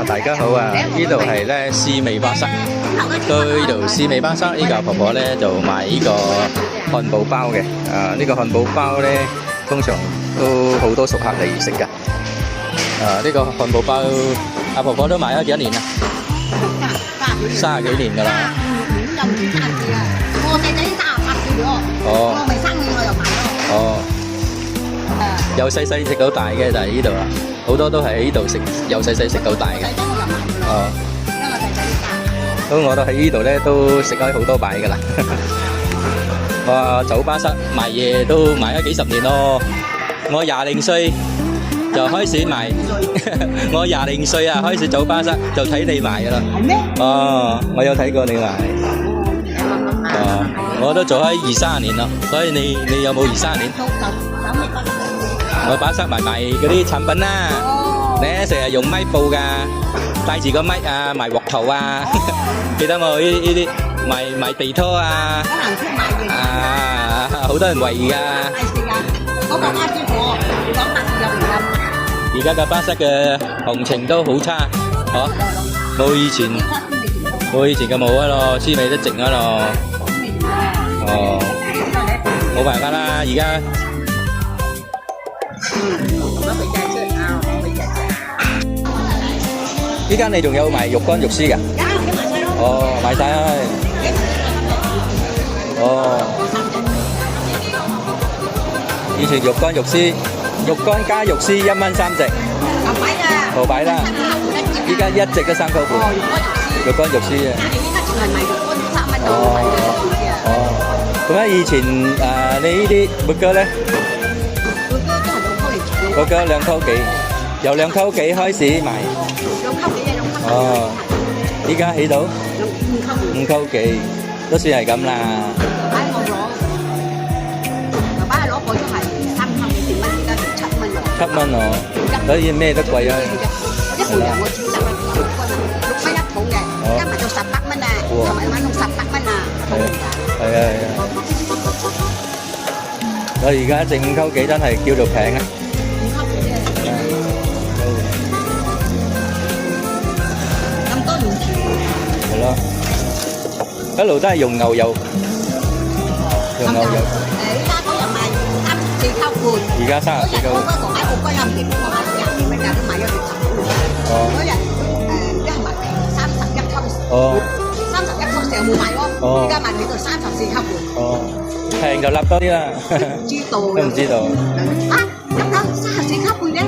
大家好啊！呢度係咧絲味巴剎，到呢度絲味巴剎呢個婆婆咧就賣呢個漢堡包嘅。呢個漢堡包咧通常都好多熟客嚟食噶。呢個漢堡包阿婆婆都賣咗幾多年啦？30幾年噶啦。我細仔38歲咗，我未生意我又買咯。哦，由細細食到大嘅就係呢度啦，好多都係喺呢度食，由細細食到大嘅。哦，因為細仔大。咁我都喺呢度咧都食開好多擺噶啦。哇，酒吧室賣嘢都賣咗幾十年咯。我廿零歲就開始賣，我廿零歲啊開始酒吧室就睇你賣噶啦。係咩？哦，我有睇過你賣。哦，我都做開20-30年咯，所以你有冇20-30年？我把塞埋嗰啲產品啦，你成日用咪布噶，帶住個咪啊，賣鑊頭啊，記得冇？呢啲賣地拖啊，啊，好多人圍噶。嗰個阿師傅，你講白事又唔得。而家嘅巴塞嘅行情都好差，嗬，冇以前咁好啊咯，絲味都靜啊咯。哦，冇辦法啦，而家。依家你仲有賣肉乾肉絲㗎？哦，賣晒啦。哦，以前肉乾肉絲，肉乾加肉絲1蚊3隻。牛擺啦。依家1隻都3塊半。肉乾肉絲啊。哦。咁啊，以前你呢啲burger咧？burger 2溝幾，由2溝幾開始賣。哦，依家起到5溝幾，都算係咁啦。7蚊哦，所以咩都貴啊。一盤羊我煮10蚊，6蚊一桶嘅，今日就18蚊啊，11蚊同18蚊啊。係啊。我而家剩5溝幾真係叫做平啊。係咯，一路都係用牛油，用牛油。依家嗰日賣34溝半，而家34溝。我嗰個買個龜有幾多？我買咗20蚊㗎，都買咗60蚊。嗰日一係賣31溝，31溝成日冇賣咯。依家賣到34溝半。哦，平就立多啲啦。知道。都唔知道。啊，咁樣34溝半嘅。